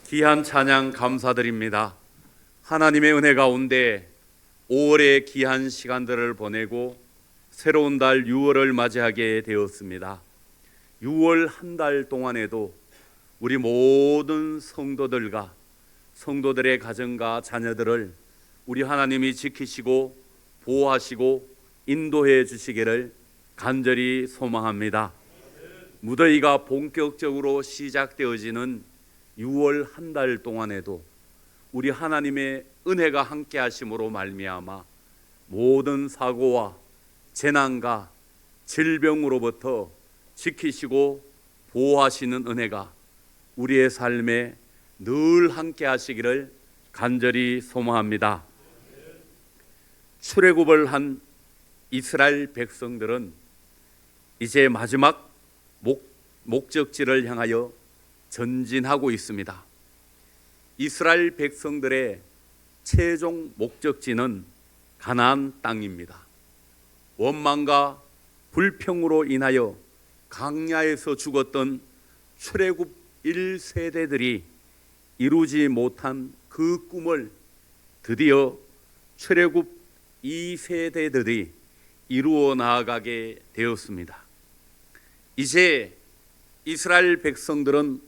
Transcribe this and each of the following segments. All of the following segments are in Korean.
귀한 찬양 감사드립니다. 하나님의 은혜 가운데 5월의 귀한 시간들을 보내고 새로운 달 6월을 맞이하게 되었습니다. 6월 한 달 동안에도 우리 모든 성도들과 성도들의 가정과 자녀들을 우리 하나님이 지키시고 보호하시고 인도해 주시기를 간절히 소망합니다. 무더위가 본격적으로 시작되어지는 6월 한 달 동안에도 우리 하나님의 은혜가 함께 하심으로 말미암아 모든 사고와 재난과 질병으로부터 지키시고 보호하시는 은혜가 우리의 삶에 늘 함께 하시기를 간절히 소망합니다. 출애굽을 한 이스라엘 백성들은 이제 마지막 목적지를 향하여 전진하고 있습니다. 이스라엘 백성들의 최종 목적지는 가나안 땅입니다. 원망과 불평으로 인하여 광야에서 죽었던 출애굽 1세대들이 이루지 못한 그 꿈을 드디어 출애굽 2세대들이 이루어 나아가게 되었습니다. 이제 이스라엘 백성들은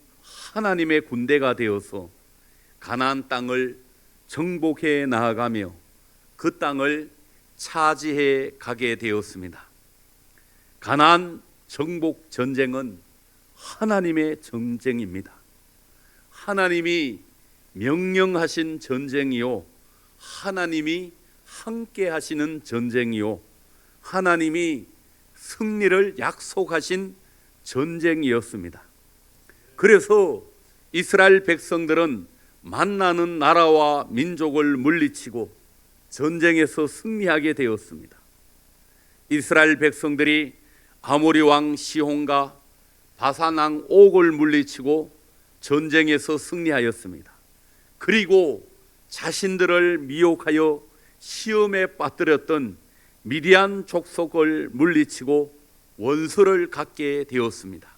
하나님의 군대가 되어서 가나안 땅을 정복해 나아가며 그 땅을 차지해 가게 되었습니다. 가나안 정복 전쟁은 하나님의 전쟁입니다. 하나님이 명령하신 전쟁이요, 하나님이 함께 하시는 전쟁이요, 하나님이 승리를 약속하신 전쟁이었습니다. 그래서 이스라엘 백성들은 만나는 나라와 민족을 물리치고 전쟁에서 승리하게 되었습니다. 이스라엘 백성들이 아모리 왕 시혼과 바산 왕 옥을 물리치고 전쟁에서 승리하였습니다. 그리고 자신들을 미혹하여 시험에 빠뜨렸던 미디안 족속을 물리치고 원수를 갖게 되었습니다.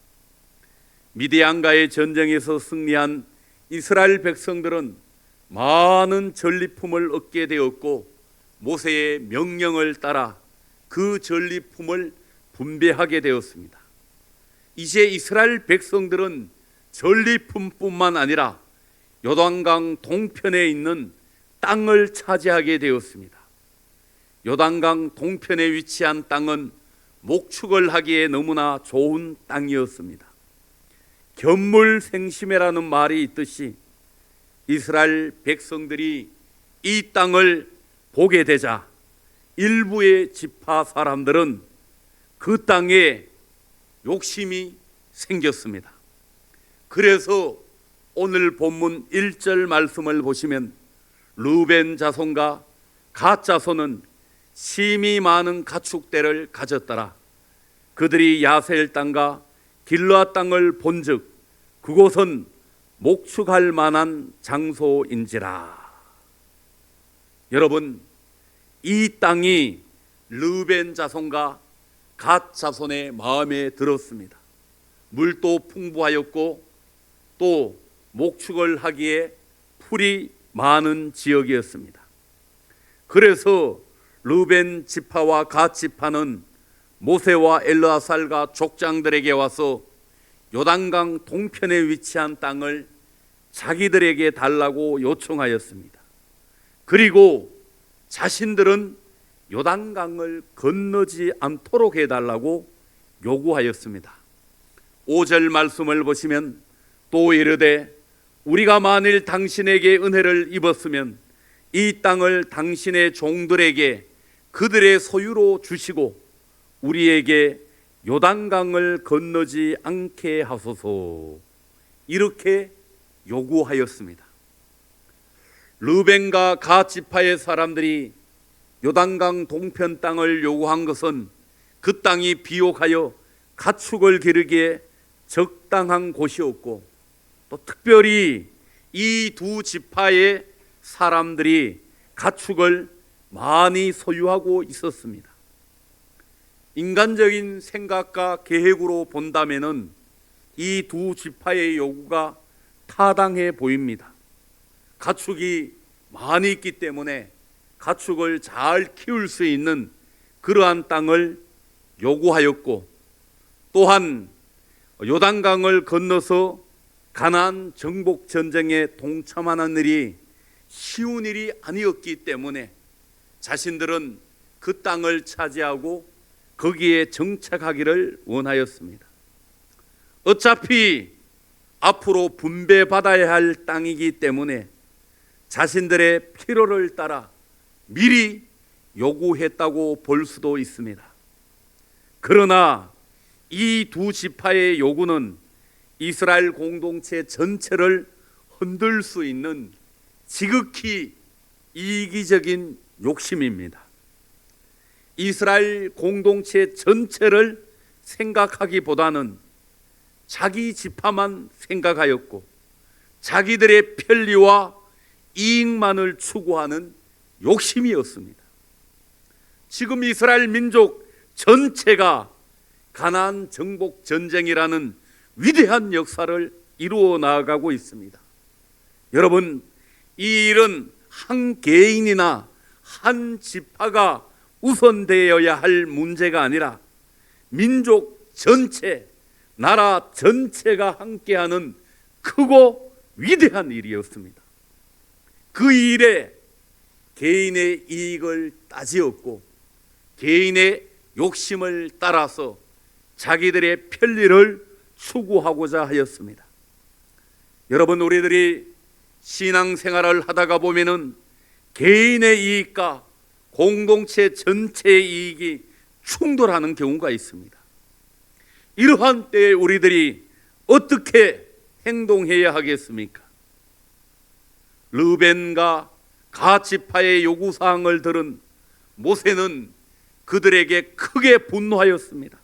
미디안과의 전쟁에서 승리한 이스라엘 백성들은 많은 전리품을 얻게 되었고 모세의 명령을 따라 그 전리품을 분배하게 되었습니다. 이제 이스라엘 백성들은 전리품뿐만 아니라 요단강 동편에 있는 땅을 차지하게 되었습니다. 요단강 동편에 위치한 땅은 목축을 하기에 너무나 좋은 땅이었습니다. 견물생심해라는 말이 있듯이 이스라엘 백성들이 이 땅을 보게 되자 일부의 지파 사람들은 그 땅에 욕심이 생겼습니다. 그래서 오늘 본문 1절 말씀을 보시면 르벤 자손과 갓 자손은 심히 많은 가축대를 가졌더라. 그들이 야셀 땅과 길르앗 땅을 본즉 그곳은 목축할 만한 장소인지라. 여러분, 이 땅이 르벤 자손과 갓 자손의 마음에 들었습니다. 물도 풍부하였고 또 목축을 하기에 풀이 많은 지역이었습니다. 그래서 르벤 지파와 갓 지파는 모세와 엘르아살과 족장들에게 와서 요단강 동편에 위치한 땅을 자기들에게 달라고 요청하였습니다. 그리고 자신들은 요단강을 건너지 않도록 해달라고 요구하였습니다. 5절 말씀을 보시면 또 이르되 우리가 만일 당신에게 은혜를 입었으면 이 땅을 당신의 종들에게 그들의 소유로 주시고 우리에게 요단강을 건너지 않게 하소서, 이렇게 요구하였습니다. 르벤과 갓 지파의 사람들이 요단강 동편 땅을 요구한 것은 그 땅이 비옥하여 가축을 기르기에 적당한 곳이었고 또 특별히 이 두 지파의 사람들이 가축을 많이 소유하고 있었습니다. 인간적인 생각과 계획으로 본다면은 이 두 지파의 요구가 타당해 보입니다. 가축이 많이 있기 때문에 가축을 잘 키울 수 있는 그러한 땅을 요구하였고, 또한 요단강을 건너서 가나안 정복 전쟁에 동참하는 일이 쉬운 일이 아니었기 때문에 자신들은 그 땅을 차지하고 거기에 정착하기를 원하였습니다. 어차피 앞으로 분배받아야 할 땅이기 때문에 자신들의 필요를 따라 미리 요구했다고 볼 수도 있습니다. 그러나 이 두 지파의 요구는 이스라엘 공동체 전체를 흔들 수 있는 지극히 이기적인 욕심입니다. 이스라엘 공동체 전체를 생각하기보다는 자기 지파만 생각하였고 자기들의 편리와 이익만을 추구하는 욕심이었습니다. 지금 이스라엘 민족 전체가 가나안 정복 전쟁이라는 위대한 역사를 이루어 나아가고 있습니다. 여러분, 이 일은 한 개인이나 한 지파가 우선되어야 할 문제가 아니라 민족 전체, 나라 전체가 함께하는 크고 위대한 일이었습니다. 그 일에 개인의 이익을 따지었고 개인의 욕심을 따라서 자기들의 편리를 추구하고자 하였습니다. 여러분, 우리들이 신앙생활을 하다가 보면은 개인의 이익과 공동체 전체의 이익이 충돌하는 경우가 있습니다. 이러한 때에 우리들이 어떻게 행동해야 하겠습니까? 르벤과 갓 지파의 요구사항을 들은 모세는 그들에게 크게 분노하였습니다.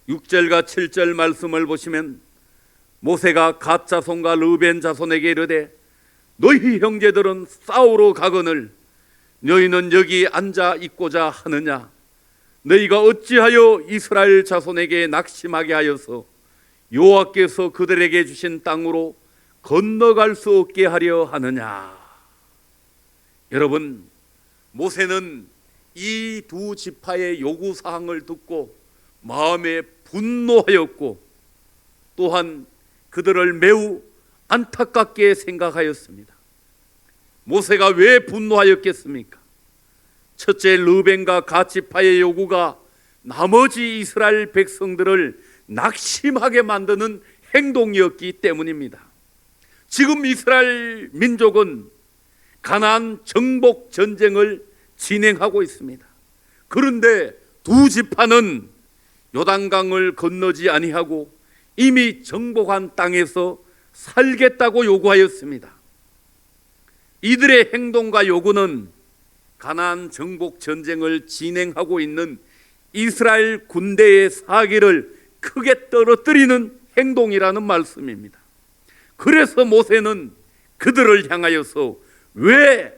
6절과 7절 말씀을 보시면 모세가 갓 자손과 르벤 자손에게 이르되 너희 형제들은 싸우러 가거늘 너희는 여기 앉아 있고자 하느냐? 너희가 어찌하여 이스라엘 자손에게 낙심하게 하여서 여호와께서 그들에게 주신 땅으로 건너갈 수 없게 하려 하느냐? 여러분, 모세는 이 두 지파의 요구사항을 듣고 마음에 분노하였고 또한 그들을 매우 안타깝게 생각하였습니다. 모세가 왜 분노하였겠습니까? 첫째, 르벤과 갓 지파의 요구가 나머지 이스라엘 백성들을 낙심하게 만드는 행동이었기 때문입니다. 지금 이스라엘 민족은 가나안 정복 전쟁을 진행하고 있습니다. 그런데 두 지파는 요단강을 건너지 아니하고 이미 정복한 땅에서 살겠다고 요구하였습니다. 이들의 행동과 요구는 가나안 정복 전쟁을 진행하고 있는 이스라엘 군대의 사기를 크게 떨어뜨리는 행동이라는 말씀입니다. 그래서 모세는 그들을 향하여서 왜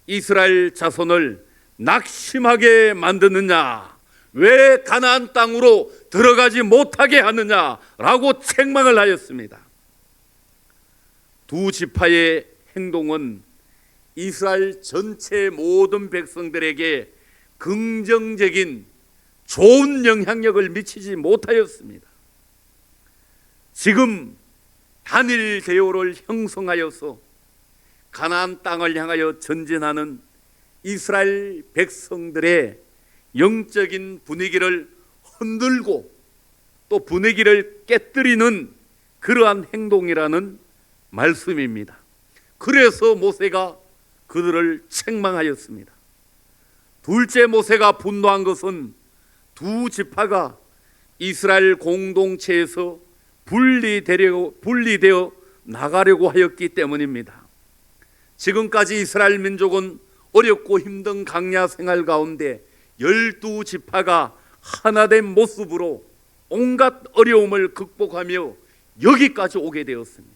이스라엘 자손을 낙심하게 만드느냐, 왜 가나안 땅으로 들어가지 못하게 하느냐라고 책망을 하였습니다. 두 지파의 행동은 이스라엘 전체 모든 백성들에게 긍정적인 좋은 영향력을 미치지 못하였습니다. 지금 단일 대오를 형성하여서 가나안 땅을 향하여 전진하는 이스라엘 백성들의 영적인 분위기를 흔들고 또 분위기를 깨뜨리는 그러한 행동이라는 말씀입니다. 그래서 모세가 그들을 책망하였습니다. 둘째, 모세가 분노한 것은 두 지파가 이스라엘 공동체에서 분리되어 나가려고 하였기 때문입니다. 지금까지 이스라엘 민족은 어렵고 힘든 광야 생활 가운데 12지파가 하나된 모습으로 온갖 어려움을 극복하며 여기까지 오게 되었습니다.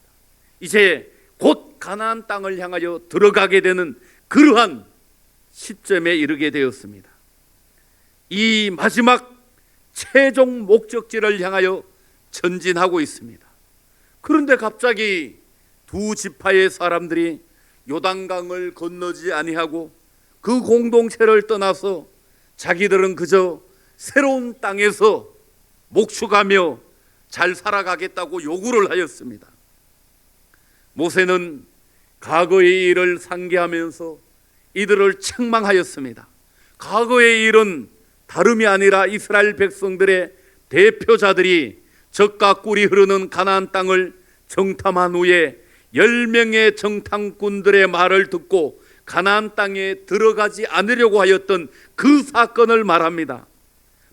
이제 곧 가나안 땅을 향하여 들어가게 되는 그러한 시점에 이르게 되었습니다. 이 마지막 최종 목적지를 향하여 전진하고 있습니다. 그런데 갑자기 두 지파의 사람들이 요단강을 건너지 아니하고 그 공동체를 떠나서 자기들은 그저 새로운 땅에서 목축하며 잘 살아가겠다고 요구를 하였습니다. 모세는 과거의 일을 상기하면서 이들을 책망하였습니다. 과거의 일은 다름이 아니라 이스라엘 백성들의 대표자들이 젖과 꿀이 흐르는 가나안 땅을 정탐한 후에 10명의 정탐꾼들의 말을 듣고 가나안 땅에 들어가지 않으려고 하였던 그 사건을 말합니다.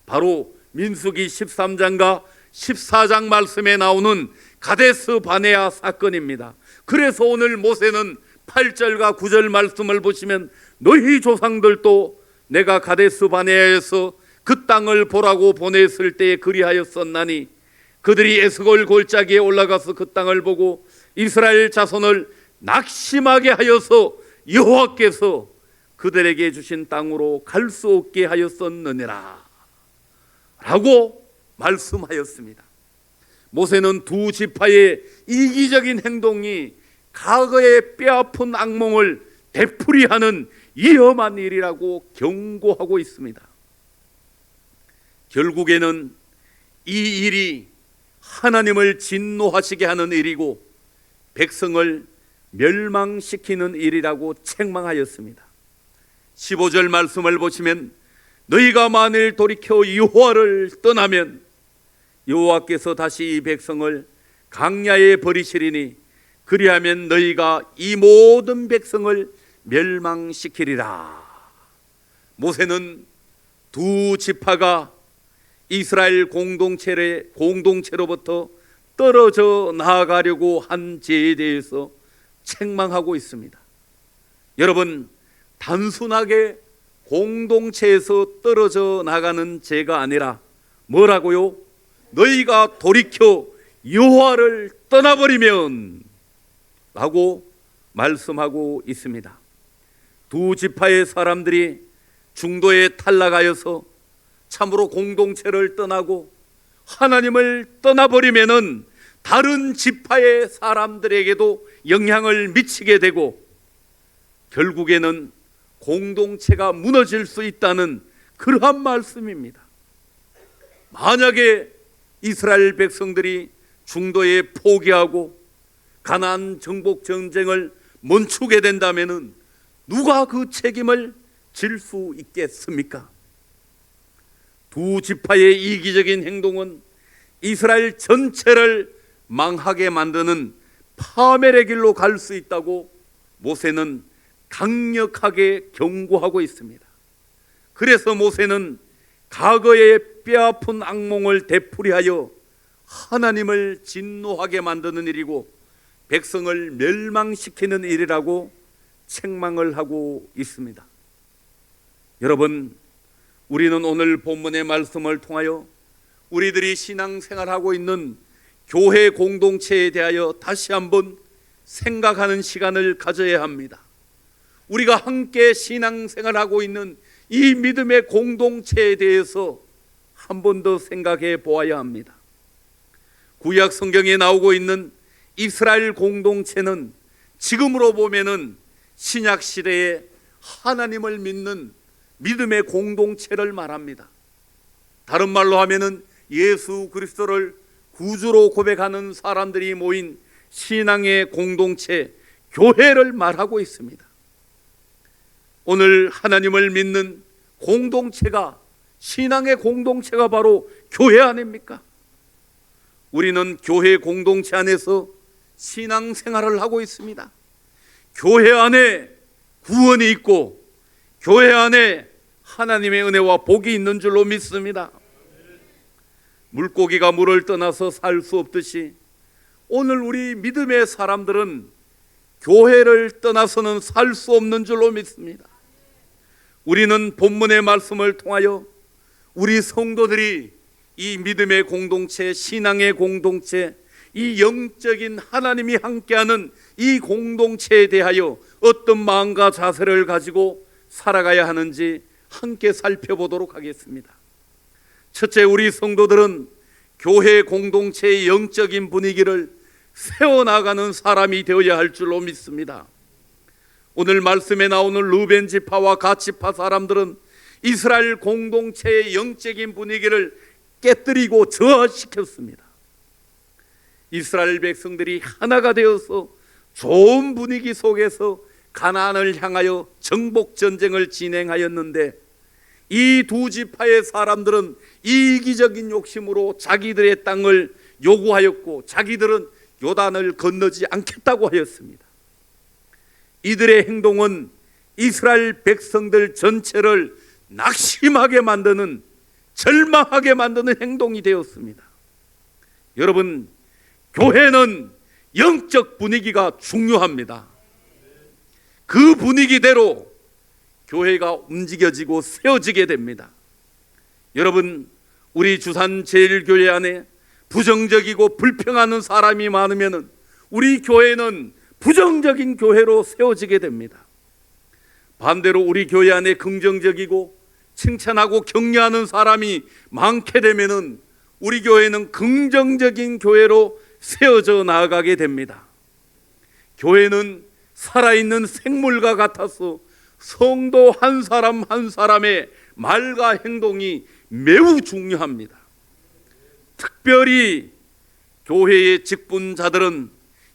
바로 민수기 13장과 14장 말씀에 나오는 가데스 바네아 사건입니다. 그래서 오늘 모세는 8절과 9절 말씀을 보시면 너희 조상들도 내가 가데스 바네아에서 그 땅을 보라고 보냈을 때에 그리하였었나니 그들이 에스골 골짜기에 올라가서 그 땅을 보고 이스라엘 자손을 낙심하게 하여서 여호와께서 그들에게 주신 땅으로 갈 수 없게 하였었느니라 라고 말씀하였습니다. 모세는 두 지파의 이기적인 행동이 과거의 뼈아픈 악몽을 되풀이하는 위험한 일이라고 경고하고 있습니다. 결국에는 이 일이 하나님을 진노하시게 하는 일이고 백성을 멸망시키는 일이라고 책망하였습니다. 15절 말씀을 보시면 너희가 만일 돌이켜 여호와를 떠나면 여호와께서 다시 이 백성을 강야에 버리시리니 그리하면 너희가 이 모든 백성을 멸망시키리라. 모세는 두 지파가 이스라엘 공동체로부터 떨어져 나아가려고 한 죄에 대해서 책망하고 있습니다. 여러분, 단순하게 공동체에서 떨어져 나가는 죄가 아니라 뭐라고요? 너희가 돌이켜 여호와를 떠나버리면 라고 말씀하고 있습니다. 두 지파의 사람들이 중도에 탈락하여서 참으로 공동체를 떠나고 하나님을 떠나버리면은 다른 지파의 사람들에게도 영향을 미치게 되고 결국에는 공동체가 무너질 수 있다는 그러한 말씀입니다. 만약에 이스라엘 백성들이 중도에 포기하고 가나안 정복 전쟁을 멈추게 된다면은 누가 그 책임을 질 수 있겠습니까? 두 지파의 이기적인 행동은 이스라엘 전체를 망하게 만드는 파멸의 길로 갈 수 있다고 모세는 강력하게 경고하고 있습니다. 그래서 모세는 과거의 뼈아픈 악몽을 되풀이하여 하나님을 진노하게 만드는 일이고 백성을 멸망시키는 일이라고 책망을 하고 있습니다. 여러분, 우리는 오늘 본문의 말씀을 통하여 우리들이 신앙생활하고 있는 교회 공동체에 대하여 다시 한번 생각하는 시간을 가져야 합니다. 우리가 함께 신앙생활하고 있는 이 믿음의 공동체에 대해서 한 번 더 생각해 보아야 합니다. 구약 성경에 나오고 있는 이스라엘 공동체는 지금으로 보면은 신약 시대에 하나님을 믿는 믿음의 공동체를 말합니다. 다른 말로 하면은 예수 그리스도를 구주로 고백하는 사람들이 모인 신앙의 공동체, 교회를 말하고 있습니다. 오늘 하나님을 믿는 공동체가, 신앙의 공동체가 바로 교회 아닙니까? 우리는 교회 공동체 안에서 신앙생활을 하고 있습니다. 교회 안에 구원이 있고 교회 안에 하나님의 은혜와 복이 있는 줄로 믿습니다. 물고기가 물을 떠나서 살 수 없듯이 오늘 우리 믿음의 사람들은 교회를 떠나서는 살 수 없는 줄로 믿습니다. 우리는 본문의 말씀을 통하여 우리 성도들이 이 믿음의 공동체, 신앙의 공동체, 이 영적인 하나님이 함께하는 이 공동체에 대하여 어떤 마음과 자세를 가지고 살아가야 하는지 함께 살펴보도록 하겠습니다. 첫째, 우리 성도들은 교회 공동체의 영적인 분위기를 세워나가는 사람이 되어야 할 줄로 믿습니다. 오늘 말씀에 나오는 르벤 지파와 갓 지파 사람들은 이스라엘 공동체의 영적인 분위기를 깨뜨리고 저하시켰습니다. 이스라엘 백성들이 하나가 되어서 좋은 분위기 속에서 가나안을 향하여 정복 전쟁을 진행하였는데, 이 두 지파의 사람들은 이기적인 욕심으로 자기들의 땅을 요구하였고 자기들은 요단을 건너지 않겠다고 하였습니다. 이들의 행동은 이스라엘 백성들 전체를 낙심하게 만드는, 절망하게 만드는 행동이 되었습니다. 여러분, 교회는 영적 분위기가 중요합니다. 그 분위기대로 교회가 움직여지고 세워지게 됩니다. 여러분, 우리 주산제일교회 안에 부정적이고 불평하는 사람이 많으면 우리 교회는 부정적인 교회로 세워지게 됩니다. 반대로 우리 교회 안에 긍정적이고 칭찬하고 격려하는 사람이 많게 되면 우리 교회는 긍정적인 교회로 세워져 나아가게 됩니다. 교회는 살아있는 생물과 같아서 성도 한 사람 한 사람의 말과 행동이 매우 중요합니다. 특별히 교회의 직분자들은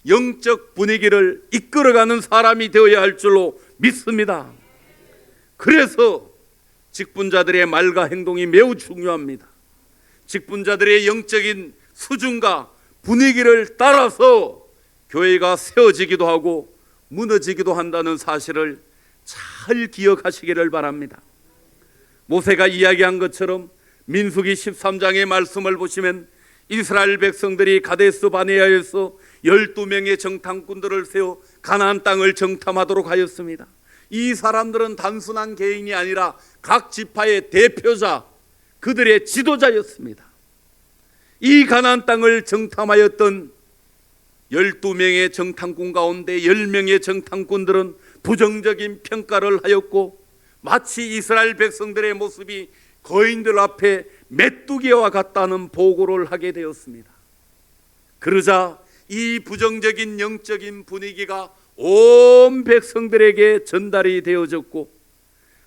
영적 분위기를 이끌어가는 사람이 되어야 할 줄로 믿습니다. 그래서 직분자들의 말과 행동이 매우 중요합니다. 직분자들의 영적인 수준과 분위기를 따라서 교회가 세워지기도 하고 무너지기도 한다는 사실을 잘 기억하시기를 바랍니다. 모세가 이야기한 것처럼 민수기 13장의 말씀을 보시면 이스라엘 백성들이 가데스 바네아에서 12명의 정탐꾼들을 세워 가나안 땅을 정탐하도록 하였습니다. 이 사람들은 단순한 개인이 아니라 각 지파의 대표자, 그들의 지도자였습니다. 이 가나안 땅을 정탐하였던 12명의 정탐꾼 가운데 10명의 정탐꾼들은 부정적인 평가를 하였고 마치 이스라엘 백성들의 모습이 거인들 앞에 메뚜기와 같다는 보고를 하게 되었습니다. 그러자 이 부정적인 영적인 분위기가 온 백성들에게 전달이 되어졌고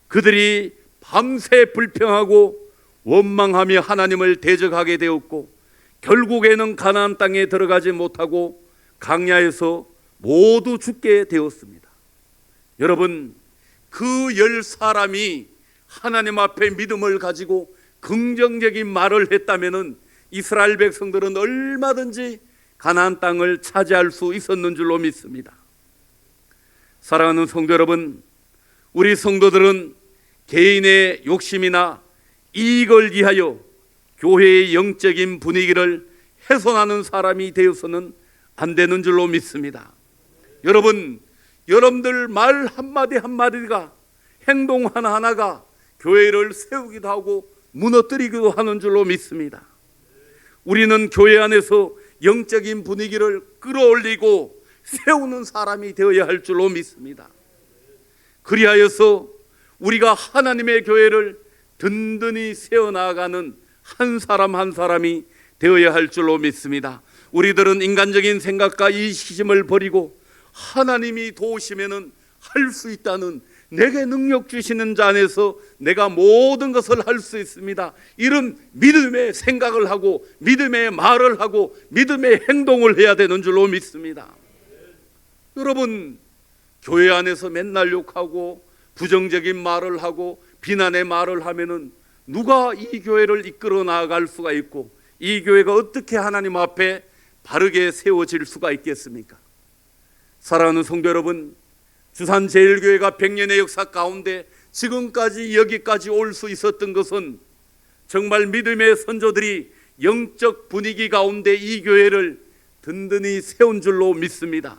그들이 밤새 불평하고 원망하며 하나님을 대적하게 되었고 결국에는 가나안 땅에 들어가지 못하고 광야에서 모두 죽게 되었습니다. 여러분, 그 10사람이 하나님 앞에 믿음을 가지고 긍정적인 말을 했다면 이스라엘 백성들은 얼마든지 가나안 땅을 차지할 수 있었는 줄로 믿습니다. 사랑하는 성도 여러분, 우리 성도들은 개인의 욕심이나 이익을 위하여 교회의 영적인 분위기를 훼손하는 사람이 되어서는 안 되는 줄로 믿습니다. 여러분, 여러분들 말 한마디 한마디가, 행동 하나하나가 교회를 세우기도 하고 무너뜨리기도 하는 줄로 믿습니다. 우리는 교회 안에서 영적인 분위기를 끌어올리고 세우는 사람이 되어야 할 줄로 믿습니다. 그리하여서 우리가 하나님의 교회를 든든히 세워나가는 한 사람 한 사람이 되어야 할 줄로 믿습니다. 우리들은 인간적인 생각과 이기심을 버리고 하나님이 도우시면은 할 수 있다는, 내게 능력 주시는 자 안에서 내가 모든 것을 할 수 있습니다, 이런 믿음의 생각을 하고 믿음의 말을 하고 믿음의 행동을 해야 되는 줄로 믿습니다. 여러분, 교회 안에서 맨날 욕하고 부정적인 말을 하고 비난의 말을 하면은 누가 이 교회를 이끌어 나아갈 수가 있고 이 교회가 어떻게 하나님 앞에 바르게 세워질 수가 있겠습니까? 사랑하는 성도 여러분, 주산제일교회가 100년의 역사 가운데 지금까지 여기까지 올 수 있었던 것은 정말 믿음의 선조들이 영적 분위기 가운데 이 교회를 든든히 세운 줄로 믿습니다.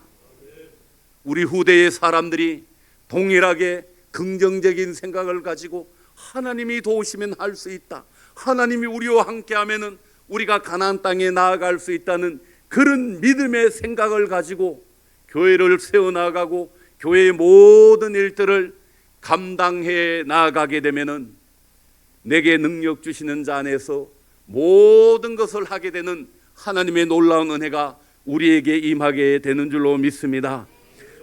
우리 후대의 사람들이 동일하게 긍정적인 생각을 가지고 하나님이 도우시면 할 수 있다, 하나님이 우리와 함께하면 우리가 가나안 땅에 나아갈 수 있다는 그런 믿음의 생각을 가지고 교회를 세워나가고 교회의 모든 일들을 감당해 나아가게 되면 내게 능력 주시는 자 안에서 모든 것을 하게 되는 하나님의 놀라운 은혜가 우리에게 임하게 되는 줄로 믿습니다.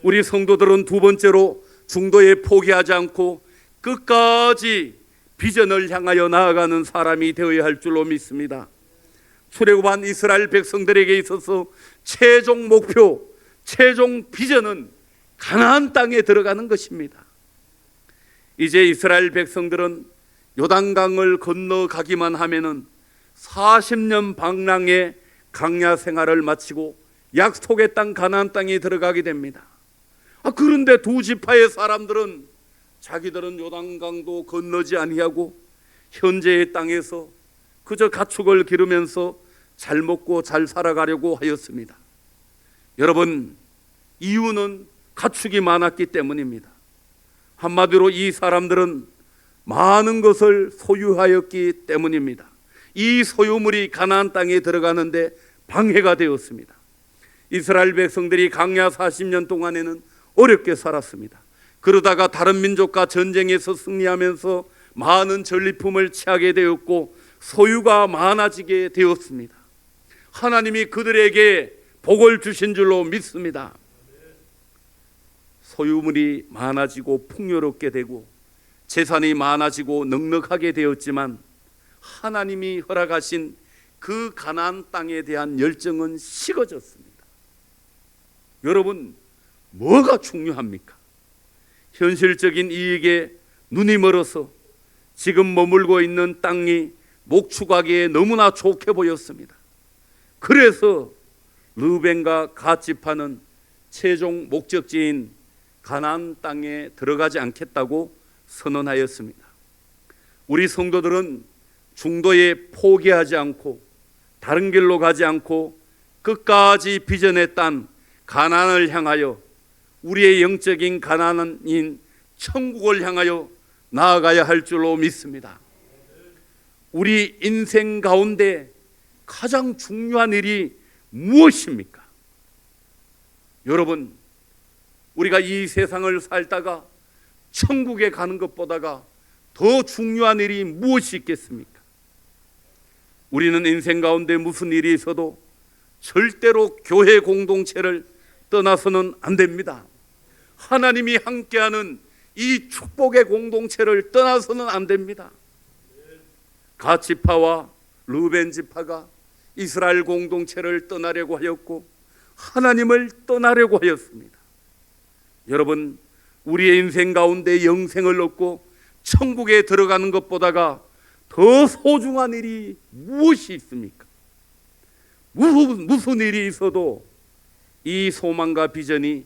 우리 성도들은 두 번째로 중도에 포기하지 않고 끝까지 비전을 향하여 나아가는 사람이 되어야 할 줄로 믿습니다. 출애굽한 이스라엘 백성들에게 있어서 최종 목표, 최종 비전은 가나안 땅에 들어가는 것입니다. 이제 이스라엘 백성들은 요단강을 건너가기만 하면은 40년 방랑의 강야 생활을 마치고 약속의 땅 가나안 땅에 들어가게 됩니다. 그런데 두 지파의 사람들은 자기들은 요단강도 건너지 아니하고 현재의 땅에서 그저 가축을 기르면서 잘 먹고 잘 살아가려고 하였습니다. 여러분, 이유는 가축이 많았기 때문입니다. 한마디로 이 사람들은 많은 것을 소유하였기 때문입니다. 이 소유물이 가나안 땅에 들어가는데 방해가 되었습니다. 이스라엘 백성들이 광야 40년 동안에는 어렵게 살았습니다. 그러다가 다른 민족과 전쟁에서 승리하면서 많은 전리품을 취하게 되었고 소유가 많아지게 되었습니다. 하나님이 그들에게 복을 주신 줄로 믿습니다. 소유물이 많아지고 풍요롭게 되고 재산이 많아지고 넉넉하게 되었지만 하나님이 허락하신 그 가나안 땅에 대한 열정은 식어졌습니다. 여러분, 뭐가 중요합니까? 현실적인 이익에 눈이 멀어서 지금 머물고 있는 땅이 목축하기에 너무나 좋게 보였습니다. 그래서 르벤과 갓 지파는 최종 목적지인 가나안 땅에 들어가지 않겠다고 선언하였습니다. 우리 성도들은 중도에 포기하지 않고 다른 길로 가지 않고 끝까지 비전의 땅 가나안을 향하여 우리의 영적인 가나안인 천국을 향하여 나아가야 할 줄로 믿습니다. 우리 인생 가운데 가장 중요한 일이 무엇입니까? 여러분, 우리가 이 세상을 살다가 천국에 가는 것보다가 더 중요한 일이 무엇이 있겠습니까? 우리는 인생 가운데 무슨 일이 있어도 절대로 교회 공동체를 떠나서는 안 됩니다. 하나님이 함께하는 이 축복의 공동체를 떠나서는 안 됩니다. 갓 지파와 르벤 지파가 이스라엘 공동체를 떠나려고 하였고 하나님을 떠나려고 하였습니다. 여러분, 우리의 인생 가운데 영생을 얻고 천국에 들어가는 것보다가 더 소중한 일이 무엇이 있습니까? 무슨 일이 있어도 이 소망과 비전이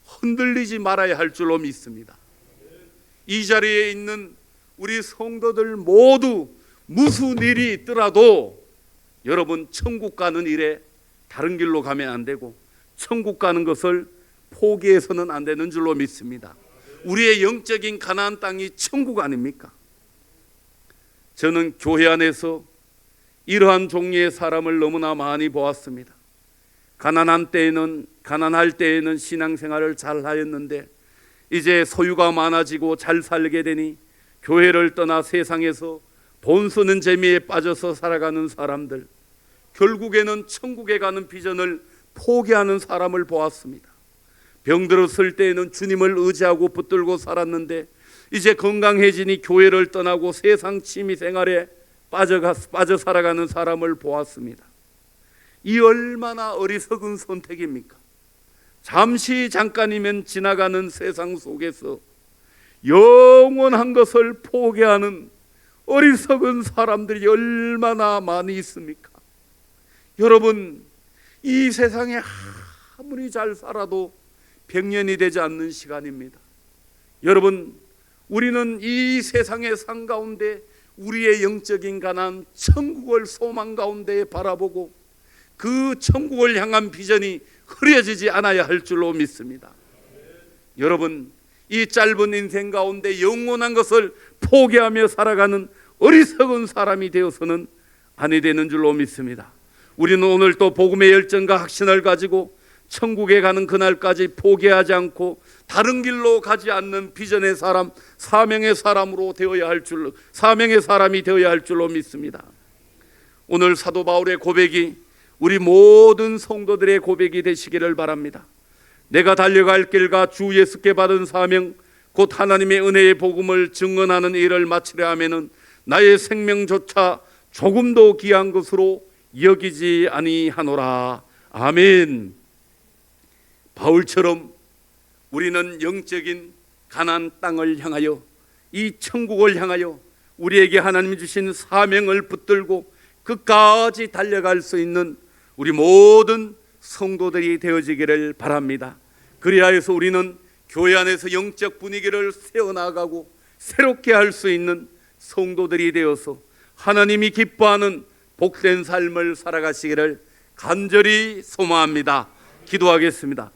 흔들리지 말아야 할 줄로 믿습니다. 이 자리에 있는 우리 성도들 모두 무슨 일이 있더라도 여러분, 천국 가는 일에 다른 길로 가면 안 되고 천국 가는 것을 포기해서는 안 되는 줄로 믿습니다. 우리의 영적인 가나안 땅이 천국 아닙니까? 저는 교회 안에서 이러한 종류의 사람을 너무나 많이 보았습니다. 가난할 때에는 신앙생활을 잘 하였는데 이제 소유가 많아지고 잘 살게 되니 교회를 떠나 세상에서 돈 쓰는 재미에 빠져서 살아가는 사람들, 결국에는 천국에 가는 비전을 포기하는 사람을 보았습니다. 병들었을 때에는 주님을 의지하고 붙들고 살았는데 이제 건강해지니 교회를 떠나고 세상 취미 생활에 빠져 살아가는 사람을 보았습니다. 이 얼마나 어리석은 선택입니까? 잠깐이면 지나가는 세상 속에서 영원한 것을 포기하는 어리석은 사람들이 얼마나 많이 있습니까? 여러분, 이 세상에 아무리 잘 살아도 100년이 되지 않는 시간입니다. 여러분, 우리는 이 세상의 삶 가운데 우리의 영적인 가나안 천국을 소망 가운데 바라보고 그 천국을 향한 비전이 흐려지지 않아야 할 줄로 믿습니다. 여러분, 이 짧은 인생 가운데 영원한 것을 포기하며 살아가는 어리석은 사람이 되어서는 아니 되는 줄로 믿습니다. 우리는 오늘 또 복음의 열정과 확신을 가지고 천국에 가는 그날까지 포기하지 않고 다른 길로 가지 않는 비전의 사람, 사명의 사람이 되어야 할 줄로 믿습니다. 오늘 사도 바울의 고백이 우리 모든 성도들의 고백이 되시기를 바랍니다. 내가 달려갈 길과 주 예수께 받은 사명, 곧 하나님의 은혜의 복음을 증언하는 일을 마치려 하면은 나의 생명조차 조금도 귀한 것으로 여기지 아니하노라. 아멘. 바울처럼 우리는 영적인 가나안 땅을 향하여, 이 천국을 향하여 우리에게 하나님이 주신 사명을 붙들고 끝까지 달려갈 수 있는 우리 모든 성도들이 되어지기를 바랍니다. 그리하여서 우리는 교회 안에서 영적 분위기를 세워나가고 새롭게 할 수 있는 성도들이 되어서 하나님이 기뻐하는 복된 삶을 살아가시기를 간절히 소망합니다. 기도하겠습니다.